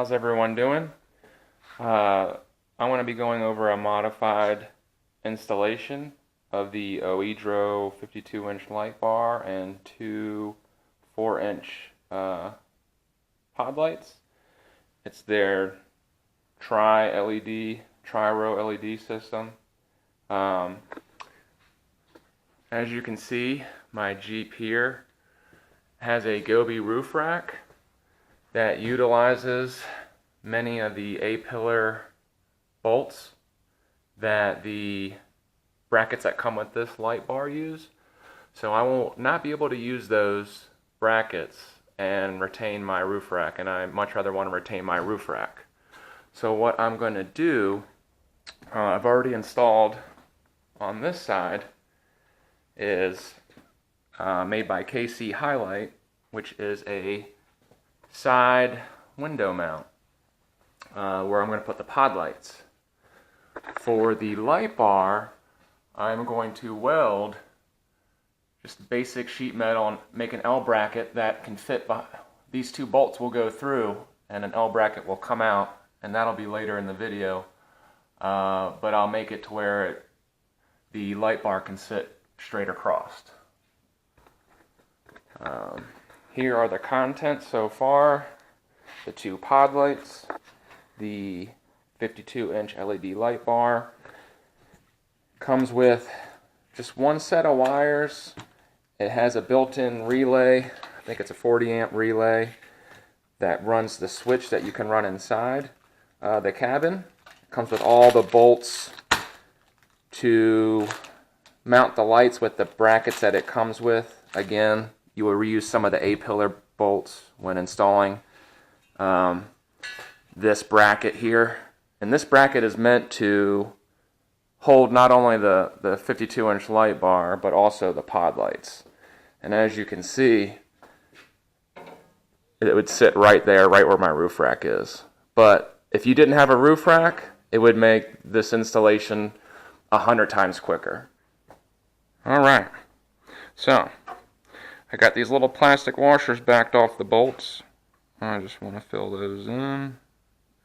How's everyone doing? I'm going to be going over a modified installation of the OEDRO 52-inch light bar and two 4-inch pod lights. It's their tri-row LED system. As you can see, my Jeep here has a Gobi roof rack that utilizes many of the A-pillar bolts that the brackets that come with this light bar use. So I will not be able to use those brackets and retain my roof rack, and I much rather want to retain my roof rack. So what I'm going to do, I've already installed on this side, is made by KC Highlight, which is a side window mount where I'm going to put the pod lights. For the light bar, I'm going to weld just basic sheet metal and make an L bracket that can fit these two bolts will go through and an L bracket will come out, and that'll be later in the video, but I'll make it to where the light bar can sit straight across. Here are the contents so far: the two pod lights, the 52-inch LED light bar. Comes with just one set of wires. It has a built-in relay, I think it's a 40-amp relay, that runs the switch that you can run inside the cabin. It comes with all the bolts to mount the lights with the brackets that it comes with. Again, you will reuse some of the A-pillar bolts when installing this bracket here. And this bracket is meant to hold not only the 52-inch light bar, but also the pod lights. And as you can see, it would sit right there, right where my roof rack is. But if you didn't have a roof rack, it would make this installation 100 times quicker. Alright, so I got these little plastic washers backed off the bolts. I just want to fill those in,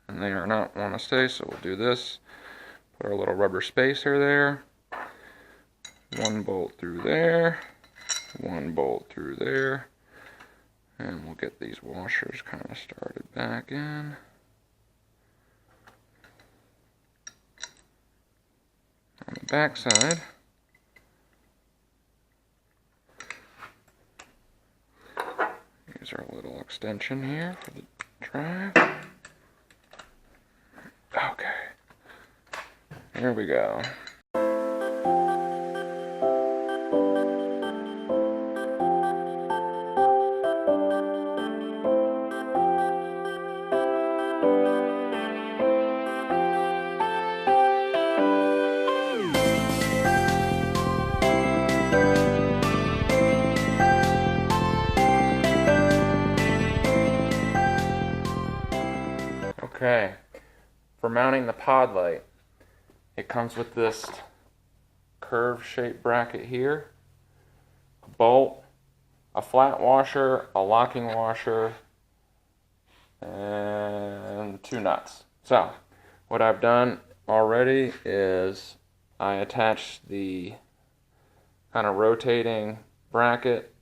and they are not want to stay, so we'll do this. Put our little rubber spacer there. One bolt through there, one bolt through there, and we'll get these washers kind of started back in. On the back side, here's our little extension here for the drive. Okay, here we go. Okay, for mounting the pod light, it comes with this curved shaped bracket here, a bolt, a flat washer, a locking washer, and two nuts. So what I've done already is I attached the kind of rotating bracket.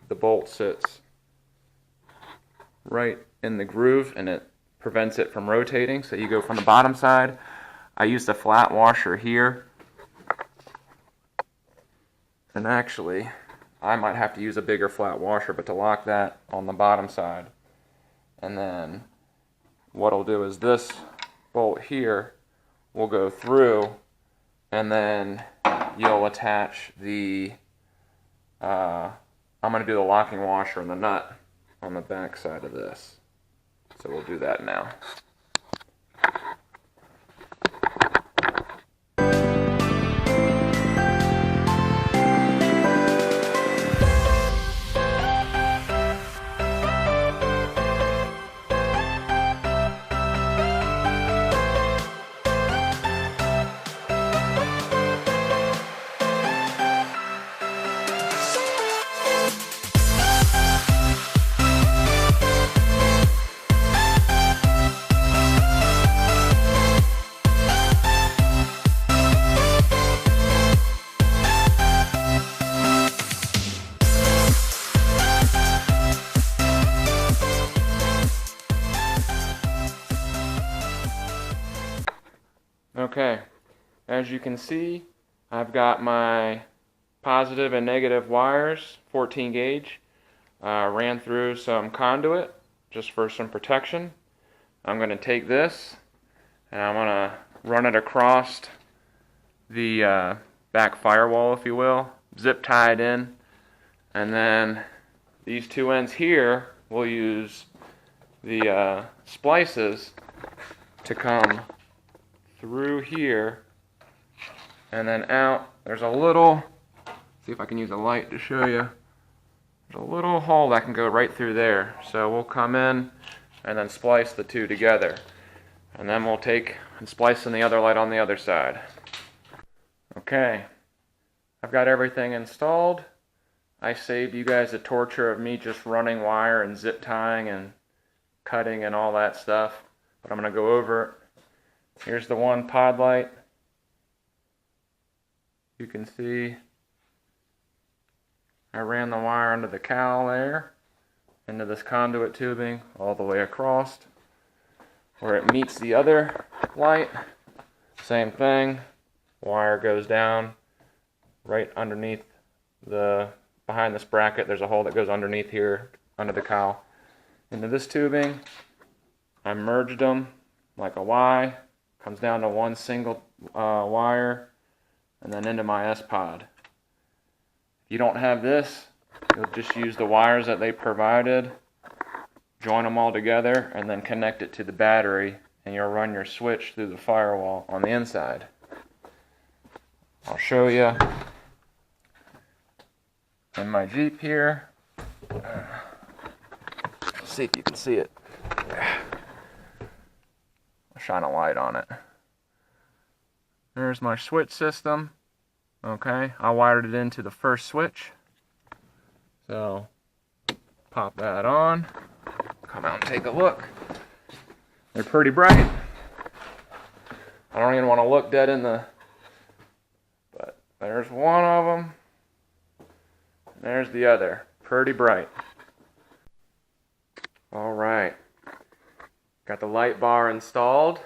The bolt sits right in the groove and it prevents it from rotating. So you go from the bottom side. I used a flat washer here, and actually I might have to use a bigger flat washer, but to lock that on the bottom side. And then what I'll do is this bolt here will go through, and then you'll attach the I'm going to do the locking washer and the nut on the back side of this. So we'll do that now. Okay, as you can see, I've got my positive and negative wires, 14 gauge, ran through some conduit just for some protection. I'm going to take this and I'm going to run it across the back firewall, if you will, zip tie it in, and then these two ends here will use the splices to come through here and then out. There's a little, see if I can use a light to show you. There's a little hole that can go right through there. So we'll come in and then splice the two together. And then we'll take and splice in the other light on the other side. Okay, I've got everything installed. I saved you guys the torture of me just running wire and zip tying and cutting and all that stuff. But I'm going to go over it. Here's the one pod light. You can see I ran the wire under the cowl there, into this conduit tubing, all the way across. Where it meets the other light, same thing. Wire goes down right underneath behind this bracket. There's a hole that goes underneath here, under the cowl. Into this tubing, I merged them like a Y. Comes down to one single wire, and then into my S-pod. If you don't have this, you'll just use the wires that they provided, join them all together, and then connect it to the battery, and you'll run your switch through the firewall on the inside. I'll show you in my Jeep here. See if you can see it. I'll shine a light on it. There's my switch system. Okay, I wired it into the first switch. So, pop that on. Come out and take a look. They're pretty bright. I don't even want to look dead in the... But there's one of them. And there's the other. Pretty bright. Alright. Got the light bar installed.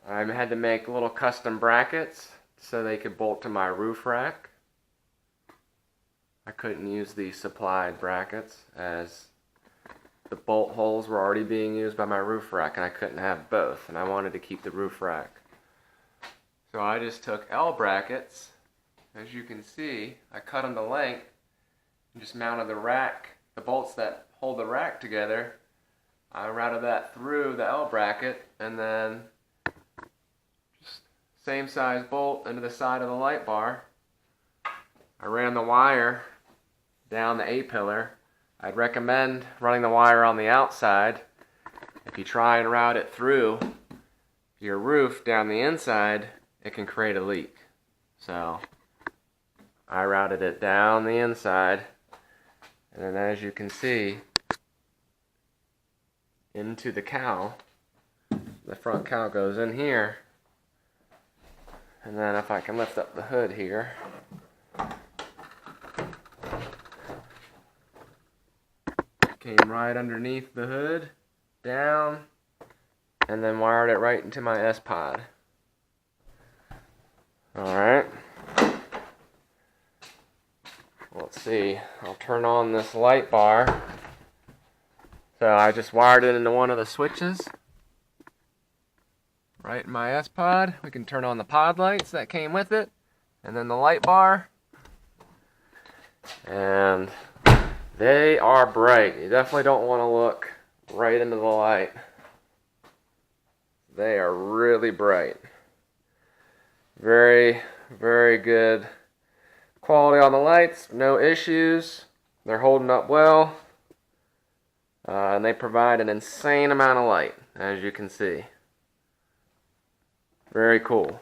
I had to make little custom brackets so they could bolt to my roof rack. I couldn't use the supplied brackets as the bolt holes were already being used by my roof rack, and I couldn't have both, and I wanted to keep the roof rack. So I just took L brackets. As you can see, I cut them to length and just mounted the rack, the bolts that hold the rack together. I routed that through the L bracket, and then just same size bolt into the side of the light bar. I ran the wire down the A-pillar. I'd recommend running the wire on the outside. If you try and route it through your roof down the inside, it can create a leak. So I routed it down the inside, and then as you can see, into the cowl. The front cowl goes in here, and then if I can lift up the hood here, came right underneath the hood, down, and then wired it right into my S-pod. Alright. Let's see, I'll turn on this light bar. So I just wired it into one of the switches. Right in my S-pod. We can turn on the pod lights that came with it. And then the light bar. And they are bright. You definitely don't want to look right into the light. They are really bright. Very, very good quality on the lights. No issues. They're holding up well. And they provide an insane amount of light, as you can see. Very cool.